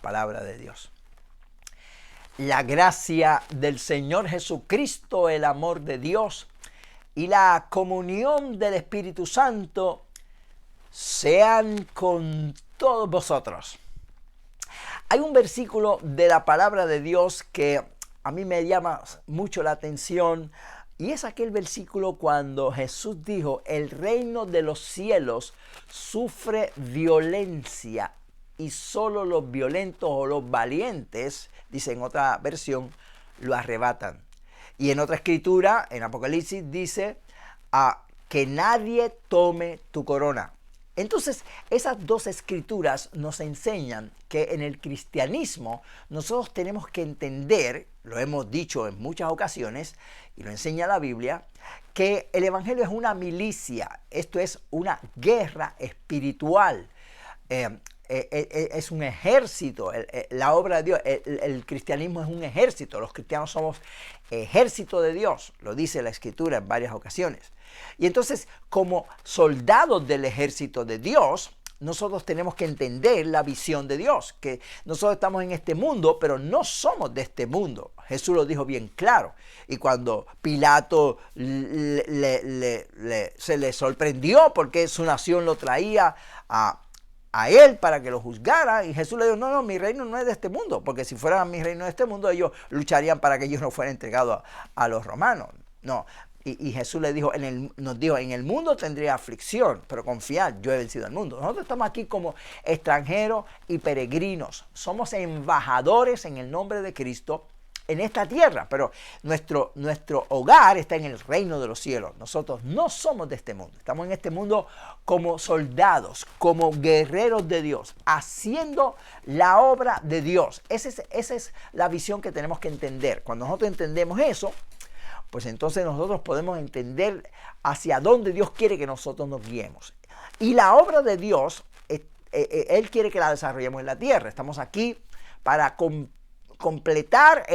Palabra de Dios. La gracia del Señor Jesucristo, el amor de Dios y la comunión del Espíritu Santo sean con todos vosotros. Hay un versículo de la palabra de Dios que a mí me llama mucho la atención, y es aquel versículo cuando Jesús dijo: el reino de los cielos sufre violencia y solo los violentos o los valientes, dice en otra versión, lo arrebatan. Y en otra escritura, en Apocalipsis, dice que nadie tome tu corona. Entonces, esas dos escrituras nos enseñan que en el cristianismo nosotros tenemos que entender, lo hemos dicho en muchas ocasiones, y lo enseña la Biblia, que el evangelio es una milicia, esto es una guerra espiritual. Es un ejército, la obra de Dios, el cristianismo es un ejército, los cristianos somos ejército de Dios, lo dice la Escritura en varias ocasiones. Y entonces, como soldados del ejército de Dios, nosotros tenemos que entender la visión de Dios, que nosotros estamos en este mundo, pero no somos de este mundo. Jesús lo dijo bien claro. Y cuando Pilato se le sorprendió porque su nación lo traía a él para que lo juzgara, y Jesús le dijo: no, mi reino no es de este mundo, porque si fuera mi reino de este mundo, ellos lucharían para que ellos no fueran entregados a los romanos. No. Y Jesús le dijo, nos dijo: en el mundo tendría aflicción, pero confiad, yo he vencido al mundo. Nosotros estamos aquí como extranjeros y peregrinos. Somos embajadores en el nombre de Cristo en esta tierra, pero nuestro hogar está en el reino de los cielos. Nosotros no somos de este mundo. Estamos en este mundo como soldados, como guerreros de Dios, haciendo la obra de Dios. Esa es la visión que tenemos que entender. Cuando nosotros entendemos eso, pues entonces nosotros podemos entender hacia dónde Dios quiere que nosotros nos guiemos. Y la obra de Dios, Él quiere que la desarrollemos en la tierra. Estamos aquí para completar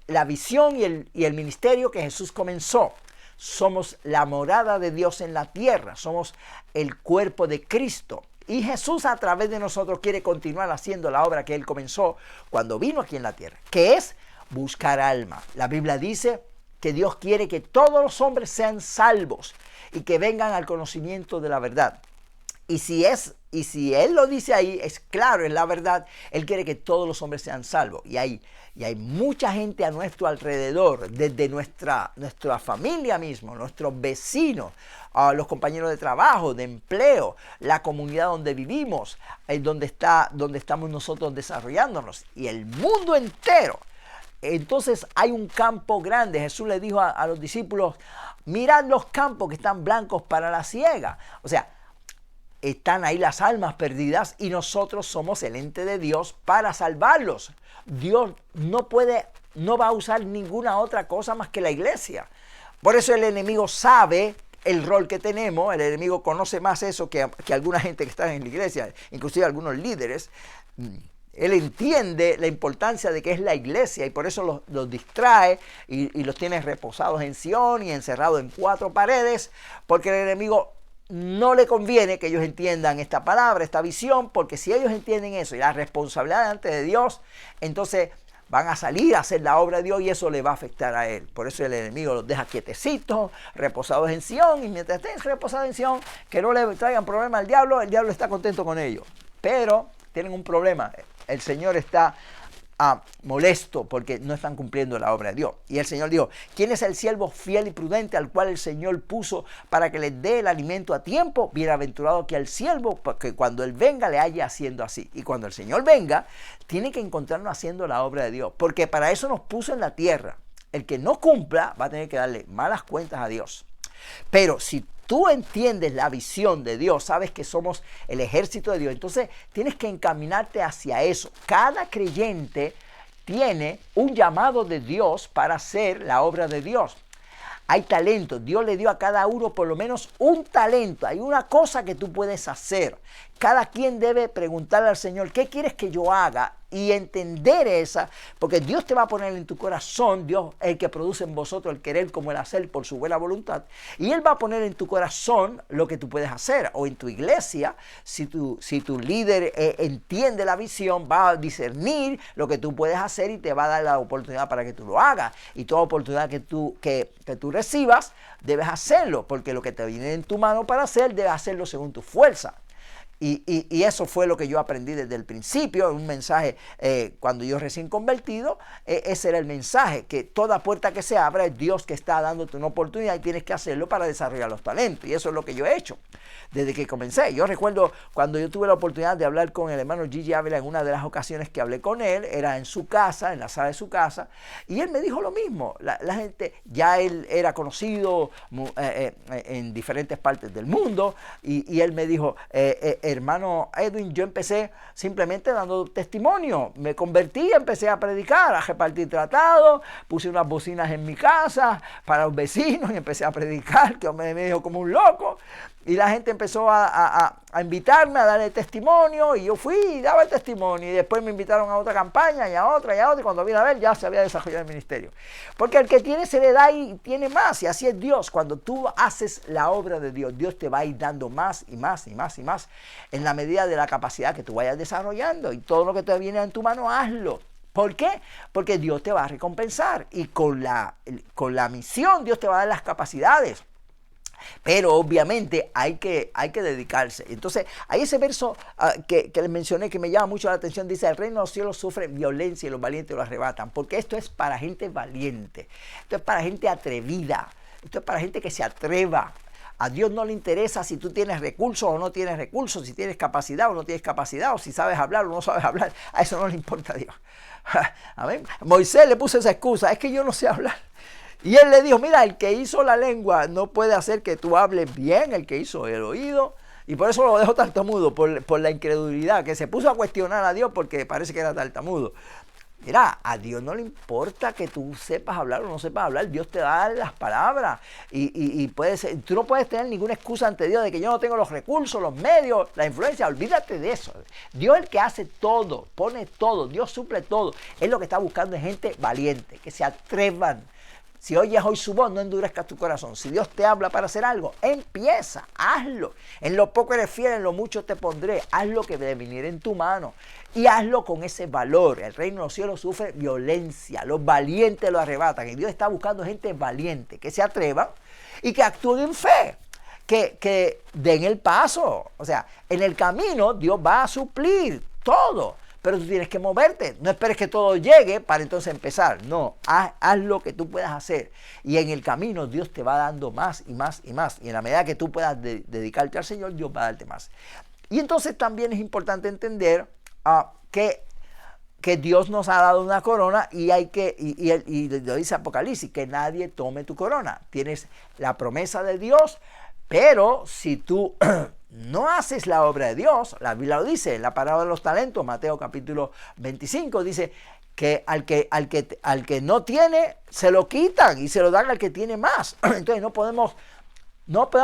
la visión y el ministerio que Jesús comenzó. Somos la morada de Dios en la tierra. Somos el cuerpo de Cristo. Y Jesús a través de nosotros quiere continuar haciendo la obra que Él comenzó cuando vino aquí en la tierra, que es buscar alma. La Biblia dice que Dios quiere que todos los hombres sean salvos y que vengan al conocimiento de la verdad. Y si Él lo dice ahí, es claro, es la verdad. Él quiere que todos los hombres sean salvos. Y hay mucha gente a nuestro alrededor, desde nuestra familia mismo, nuestros vecinos, los compañeros de trabajo, de empleo, la comunidad donde vivimos, donde estamos nosotros desarrollándonos, y el mundo entero. Entonces hay un campo grande. Jesús le dijo a los discípulos: mirad los campos que están blancos para la siega. O sea, están ahí las almas perdidas y nosotros somos el ente de Dios para salvarlos. Dios no va a usar ninguna otra cosa más que la iglesia. Por eso el enemigo sabe el rol que tenemos. El enemigo conoce más eso que alguna gente que está en la iglesia, inclusive algunos líderes. Él entiende la importancia de que es la iglesia y por eso los distrae y los tiene reposados en Sion y encerrados en 4 paredes, porque el enemigo no le conviene que ellos entiendan esta palabra, esta visión, porque si ellos entienden eso y la responsabilidad delante de Dios, entonces van a salir a hacer la obra de Dios y eso le va a afectar a él. Por eso el enemigo los deja quietecitos, reposados en Sion, y mientras estén reposados en Sion, que no le traigan problema al diablo, el diablo está contento con ellos. Pero tienen un problema. El Señor está molesto porque no están cumpliendo la obra de Dios. Y el Señor dijo: ¿quién es el siervo fiel y prudente al cual el Señor puso para que les dé el alimento a tiempo? Bienaventurado que al siervo, porque cuando Él venga le haya haciendo así. Y cuando el Señor venga, tiene que encontrarnos haciendo la obra de Dios, porque para eso nos puso en la tierra. El que no cumpla va a tener que darle malas cuentas a Dios. Pero si tú entiendes la visión de Dios, sabes que somos el ejército de Dios, entonces tienes que encaminarte hacia eso. Cada creyente tiene un llamado de Dios para hacer la obra de Dios. Hay talentos. Dios le dio a cada uno por lo menos un talento. Hay una cosa que tú puedes hacer. Cada quien debe preguntarle al Señor, ¿qué quieres que yo haga? Y entender esa, porque Dios te va a poner en tu corazón, Dios el que produce en vosotros el querer como el hacer por su buena voluntad, y Él va a poner en tu corazón lo que tú puedes hacer, o en tu iglesia, si tu líder entiende la visión, va a discernir lo que tú puedes hacer y te va a dar la oportunidad para que tú lo hagas, y toda oportunidad que tú recibas, debes hacerlo, porque lo que te viene en tu mano para hacer, debes hacerlo según tu fuerza. Y eso fue lo que yo aprendí desde el principio, un mensaje cuando yo recién convertido, ese era el mensaje, que toda puerta que se abra es Dios que está dándote una oportunidad y tienes que hacerlo para desarrollar los talentos, y eso es lo que yo he hecho desde que comencé. Yo recuerdo cuando yo tuve la oportunidad de hablar con el hermano Gigi Ávila, en una de las ocasiones que hablé con él, era en su casa, en la sala de su casa, y él me dijo lo mismo. La gente, ya él era conocido en diferentes partes del mundo, y él me dijo, hermano Edwin, yo empecé simplemente dando testimonio, me convertí, empecé a predicar, a repartir tratados, puse unas bocinas en mi casa para los vecinos y empecé a predicar, que me dijo como un loco, y la gente empezó a invitarme a darle testimonio, y yo fui y daba el testimonio, y después me invitaron a otra campaña y a otra, y cuando vine a ver ya se había desarrollado el ministerio, porque el que tiene se le da y tiene más, y así es Dios. Cuando tú haces la obra de Dios, Dios te va a ir dando más y más y más y más, en la medida de la capacidad que tú vayas desarrollando, y todo lo que te viene en tu mano, hazlo. ¿Por qué? Porque Dios te va a recompensar, y con la misión Dios te va a dar las capacidades. Pero obviamente hay que dedicarse. Entonces, hay ese verso que les mencioné que me llama mucho la atención. Dice, el reino de los cielos sufre violencia y los valientes lo arrebatan. Porque esto es para gente valiente. Esto es para gente atrevida. Esto es para gente que se atreva. A Dios no le interesa si tú tienes recursos o no tienes recursos, si tienes capacidad o no tienes capacidad, o si sabes hablar o no sabes hablar. A eso no le importa a Dios. Amén. Moisés le puso esa excusa, es que yo no sé hablar. Y él le dijo, mira, el que hizo la lengua no puede hacer que tú hables bien, el que hizo el oído. Y por eso lo dejó tartamudo, por la incredulidad, que se puso a cuestionar a Dios porque parece que era tartamudo. Mira, a Dios no le importa que tú sepas hablar o no sepas hablar, Dios te da las palabras. Y tú no puedes tener ninguna excusa ante Dios de que yo no tengo los recursos, los medios, la influencia, olvídate de eso. Dios es el que hace todo, pone todo, Dios suple todo. Él lo que está buscando es gente valiente, que se atrevan. Si oyes hoy su voz, no endurezcas tu corazón. Si Dios te habla para hacer algo, empieza, hazlo. En lo poco eres fiel, en lo mucho te pondré. Haz lo que debe venir en tu mano y hazlo con ese valor. El reino de los cielos sufre violencia, los valientes lo arrebatan. Y Dios está buscando gente valiente, que se atrevan y que actúen en fe, que den el paso. O sea, en el camino Dios va a suplir todo. Pero tú tienes que moverte, no esperes que todo llegue para entonces empezar. No, haz lo que tú puedas hacer. Y en el camino Dios te va dando más y más y más. Y en la medida que tú puedas dedicarte al Señor, Dios va a darte más. Y entonces también es importante entender que Dios nos ha dado una corona y lo dice Apocalipsis, que nadie tome tu corona. Tienes la promesa de Dios, pero si tú no haces la obra de Dios, la Biblia lo dice, en la parábola de los talentos, Mateo capítulo 25, dice que al que no tiene, se lo quitan y se lo dan al que tiene más. Entonces no podemos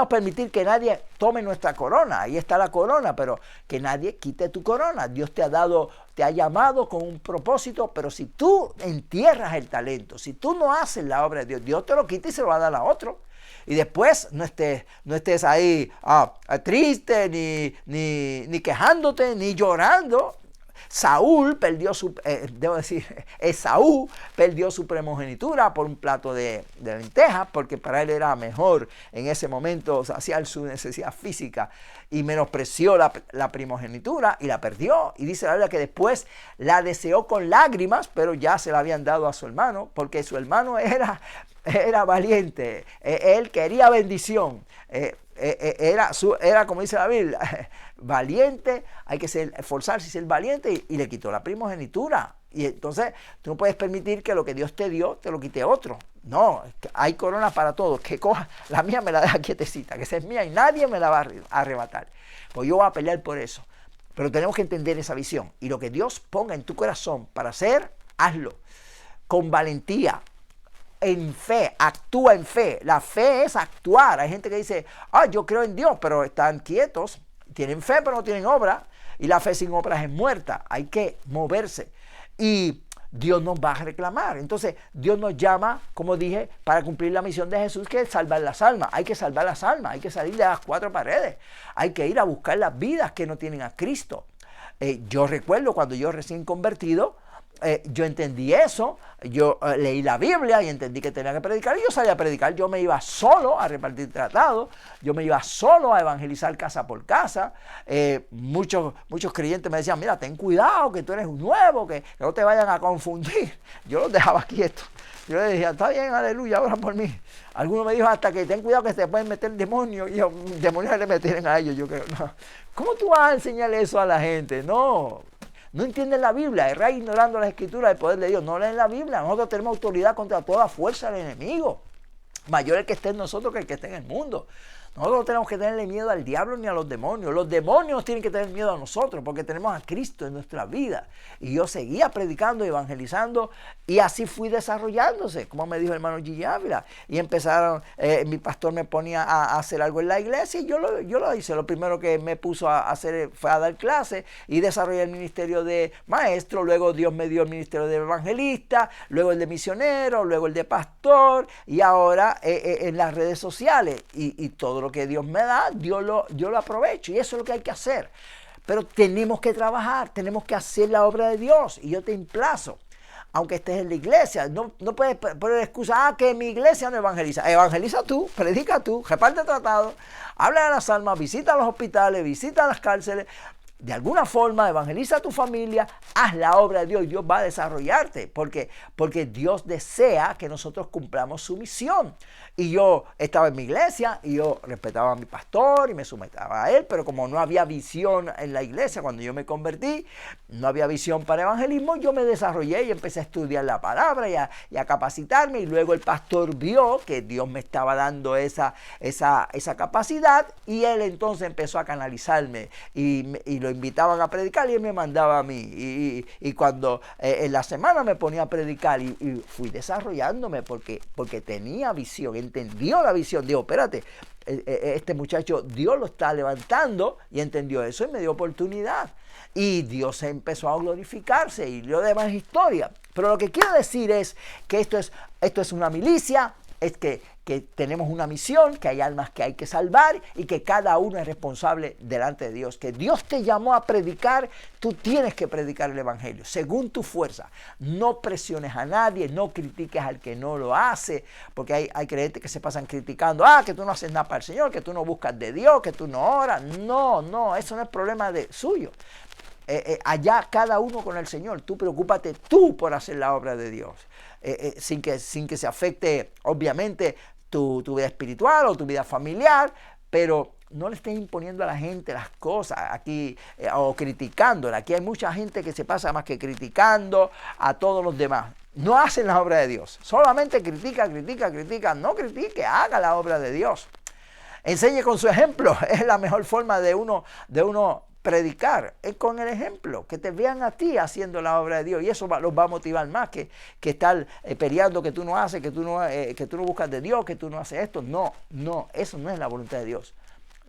permitir que nadie tome nuestra corona. Ahí está la corona, pero que nadie quite tu corona. Dios te ha llamado con un propósito, pero si tú entierras el talento, si tú no haces la obra de Dios, Dios te lo quita y se lo va a dar a otro. Y después no estés ahí triste, ni quejándote, ni llorando. Esaú perdió su primogenitura por un plato de lentejas, porque para él era mejor en ese momento saciar su necesidad física, y menospreció la primogenitura y la perdió. Y dice la Biblia que después la deseó con lágrimas, pero ya se la habían dado a su hermano, porque su hermano era valiente, él quería bendición, era como dice la Biblia, valiente, hay que esforzarse y ser valiente, y le quitó la primogenitura. Y entonces tú no puedes permitir que lo que Dios te dio te lo quite otro. No, hay coronas para todos. Que coja, la mía me la deja quietecita, que esa es mía y nadie me la va a arrebatar. Pues yo voy a pelear por eso. Pero tenemos que entender esa visión, y lo que Dios ponga en tu corazón para hacer, hazlo con valentía, en fe, actúa en fe. La fe es actuar. Hay gente que dice, yo creo en Dios, pero están quietos. tienen fe pero no tienen obra, y la fe sin obras es muerta. Hay que moverse y Dios nos va a reclamar. Entonces Dios nos llama, como dije, para cumplir la misión de Jesús, que es salvar las almas. Hay que salvar las almas, hay que salir de las cuatro paredes, hay que ir a buscar las vidas que no tienen a Cristo. Yo recuerdo cuando yo recién convertido, yo entendí eso, yo leí la Biblia y entendí que tenía que predicar, y yo salía a predicar. Yo me iba solo a repartir tratados, yo me iba solo a evangelizar casa por casa. Muchos creyentes me decían, mira, ten cuidado que tú eres un nuevo, que no te vayan a confundir. Yo los dejaba quietos. Yo les decía, está bien, aleluya, ora por mí. Algunos me dijo hasta que ten cuidado que se pueden meter demonios, y demonios le metieron a ellos. Yo creo, no. ¿Cómo tú vas a enseñarle eso a la gente? No entienden la Biblia, erran ignorando las escrituras del poder de Dios. No leen la Biblia. Nosotros tenemos autoridad contra toda fuerza del enemigo. Mayor el que esté en nosotros que el que esté en el mundo. Nosotros no tenemos que tenerle miedo al diablo ni a los demonios. Los demonios tienen que tener miedo a nosotros porque tenemos a Cristo en nuestra vida. Y yo seguía predicando y evangelizando, y así fui desarrollándose, como me dijo el hermano Gigi Ávila. Y empezaron, mi pastor me ponía a hacer algo en la iglesia, y yo lo hice. Lo primero que me puso a hacer fue a dar clases y desarrollar el ministerio de maestro. Luego Dios me dio el ministerio de evangelista, luego el de misionero, luego el de pastor, y ahora en las redes sociales. Y todo lo que Dios me da, yo lo aprovecho, y eso es lo que hay que hacer. Pero tenemos que trabajar, tenemos que hacer la obra de Dios, y yo te emplazo, aunque estés en la iglesia, no puedes poner excusa, que mi iglesia no evangeliza. Evangeliza tú, predica tú, reparte tratados, habla de las almas, visita los hospitales, visita las cárceles. De alguna forma evangeliza a tu familia, haz la obra de Dios, y Dios va a desarrollarte, porque Dios desea que nosotros cumplamos su misión. Y yo estaba en mi iglesia y yo respetaba a mi pastor y me sometaba a él, pero como no había visión en la iglesia cuando yo me convertí, no había visión para evangelismo, yo me desarrollé y empecé a estudiar la palabra y a capacitarme, y luego el pastor vio que Dios me estaba dando esa capacidad, y él entonces empezó a canalizarme y lo invitaban a predicar y él me mandaba a mí, y cuando en la semana me ponía a predicar, y fui desarrollándome porque tenía visión, entendió la visión. Digo, espérate, este muchacho Dios lo está levantando, y entendió eso y me dio oportunidad, y Dios empezó a glorificarse, y lo demás es historia. Pero lo que quiero decir es que esto es una milicia, es que tenemos una misión, que hay almas que hay que salvar, y que cada uno es responsable delante de Dios. Que Dios te llamó a predicar, tú tienes que predicar el evangelio según tu fuerza. No presiones a nadie, no critiques al que no lo hace, porque hay creyentes que se pasan criticando, que tú no haces nada para el Señor, que tú no buscas de Dios, que tú no oras. No, eso no es problema suyo. Allá cada uno con el Señor. Tú preocúpate tú por hacer la obra de Dios, sin que se afecte obviamente tu vida espiritual o tu vida familiar, pero no le estés imponiendo a la gente las cosas aquí o criticándola. Aquí hay mucha gente que se pasa más que criticando a todos los demás. No hacen la obra de Dios, solamente critica. No critique, haga la obra de Dios. Enseñe con su ejemplo. Es la mejor forma de uno predicar, es con el ejemplo, que te vean a ti haciendo la obra de Dios, y eso los va a motivar más que estar peleando que tú no haces, que tú no buscas de Dios, que tú no haces esto. No, eso no es la voluntad de Dios.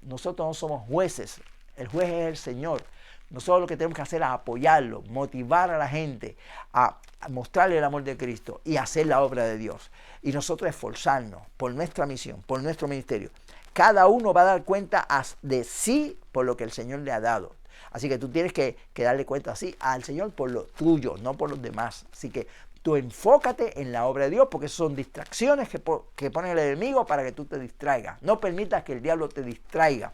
Nosotros no somos jueces, el juez es el Señor. Nosotros lo que tenemos que hacer es apoyarlo, motivar a la gente a mostrarle el amor de Cristo y hacer la obra de Dios, y nosotros esforzarnos por nuestra misión, por nuestro ministerio. Cada uno va a dar cuenta de sí por lo que el Señor le ha dado. Así que tú tienes que darle cuenta así al Señor por lo tuyo, no por los demás. Así que tú enfócate en la obra de Dios, porque son distracciones que pone el enemigo para que tú te distraigas. No permitas que el diablo te distraiga.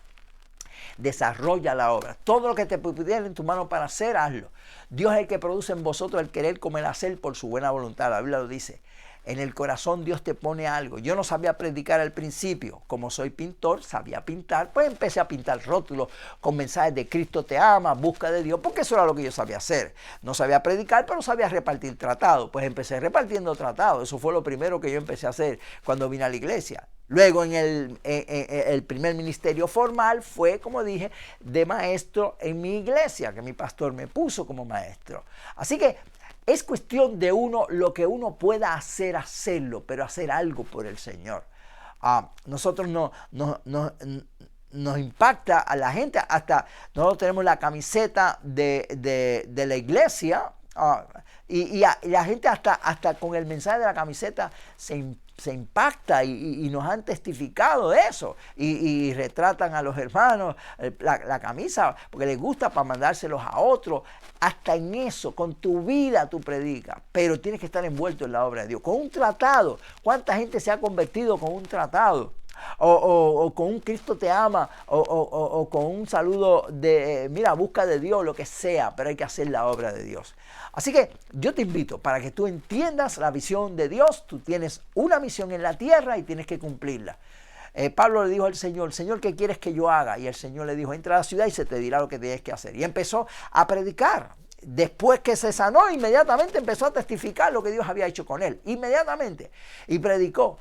Desarrolla la obra. Todo lo que te pudiera en tu mano para hacer, hazlo. Dios es el que produce en vosotros el querer como el hacer por su buena voluntad. La Biblia lo dice. En el corazón Dios te pone algo. Yo no sabía predicar al principio. Como soy pintor, sabía pintar. Pues empecé a pintar rótulos con mensajes de Cristo te ama, busca de Dios, porque eso era lo que yo sabía hacer. No sabía predicar, pero sabía repartir tratados. Pues empecé repartiendo tratados. Eso fue lo primero que yo empecé a hacer cuando vine a la iglesia. Luego en el primer ministerio formal fue, como dije, de maestro en mi iglesia, que mi pastor me puso como maestro. Así que es cuestión de lo que uno pueda hacerlo, pero hacer algo por el Señor. Nosotros nos impacta a la gente. Hasta nosotros tenemos la camiseta de la iglesia, y la gente hasta con el mensaje de la camiseta se impacta, y nos han testificado de eso, y retratan a los hermanos la camisa porque les gusta para mandárselos a otros. Hasta en eso, con tu vida tú predicas, pero tienes que estar envuelto en la obra de Dios, con un tratado. ¿Cuánta gente se ha convertido con un tratado? O con un Cristo te ama, o con un saludo de mira, busca de Dios, lo que sea, pero hay que hacer la obra de Dios. Así que yo te invito para que tú entiendas la visión de Dios. Tú tienes una misión en la tierra y tienes que cumplirla. Pablo le dijo al Señor, Señor, ¿qué quieres que yo haga? Y el Señor le dijo, entra a la ciudad y se te dirá lo que tienes que hacer. Y empezó a predicar. Después que se sanó, inmediatamente empezó a testificar lo que Dios había hecho con él. Inmediatamente. Y predicó.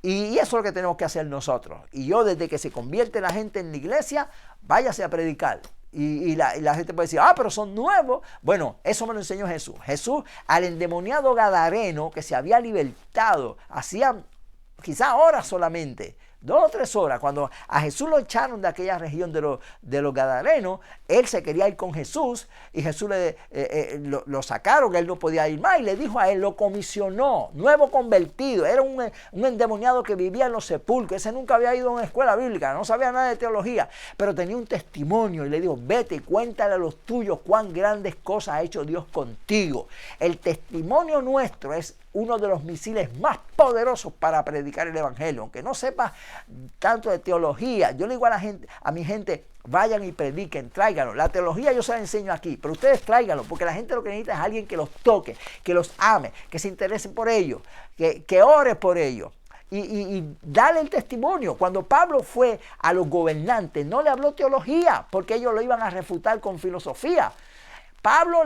Y eso es lo que tenemos que hacer nosotros. Y yo, desde que se convierte la gente en la iglesia, váyase a predicar. Y la gente puede decir, pero son nuevos. Bueno, eso me lo enseñó Jesús. Jesús, al endemoniado gadareno que se había libertado, hacía quizás horas solamente, 2 o 3 horas, cuando a Jesús lo echaron de aquella región de los gadarenos, él se quería ir con Jesús, y Jesús lo sacaron, él no podía ir más, y le dijo a él, lo comisionó, nuevo convertido, era un endemoniado que vivía en los sepulcros. Ese nunca había ido a una escuela bíblica, no sabía nada de teología, pero tenía un testimonio, y le dijo, vete y cuéntale a los tuyos cuán grandes cosas ha hecho Dios contigo. El testimonio nuestro es uno de los misiles más poderosos para predicar el evangelio. Aunque no sepa tanto de teología, yo le digo a mi gente, vayan y prediquen, tráiganlo. La teología yo se la enseño aquí, pero ustedes tráiganlo, porque la gente lo que necesita es alguien que los toque, que los ame, que se interese por ellos, que ore por ellos. Y darle el testimonio. Cuando Pablo fue a los gobernantes, no le habló teología, porque ellos lo iban a refutar con filosofía. Pablo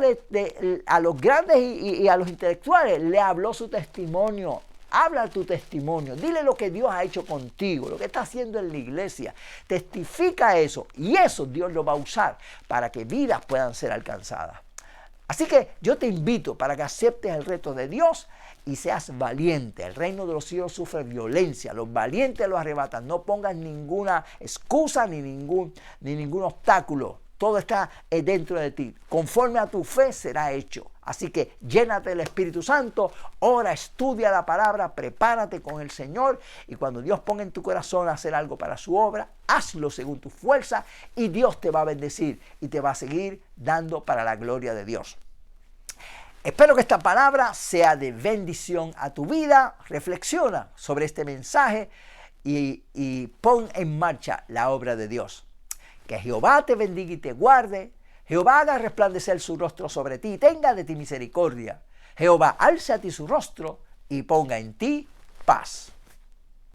a los grandes y a los intelectuales le habló su testimonio. Habla tu testimonio, dile lo que Dios ha hecho contigo, lo que está haciendo en la iglesia. Testifica eso, y eso Dios lo va a usar para que vidas puedan ser alcanzadas. Así que yo te invito para que aceptes el reto de Dios y seas valiente. El reino de los cielos sufre violencia, los valientes lo arrebatan. No pongas ninguna excusa ni ningún obstáculo. Todo está dentro de ti. Conforme a tu fe será hecho. Así que llénate del Espíritu Santo, ora, estudia la palabra, prepárate con el Señor, y cuando Dios ponga en tu corazón hacer algo para su obra, hazlo según tu fuerza, y Dios te va a bendecir y te va a seguir dando para la gloria de Dios. Espero que esta palabra sea de bendición a tu vida. Reflexiona sobre este mensaje y pon en marcha la obra de Dios. Que Jehová te bendiga y te guarde. Jehová haga resplandecer su rostro sobre ti y tenga de ti misericordia. Jehová alce a ti su rostro y ponga en ti paz.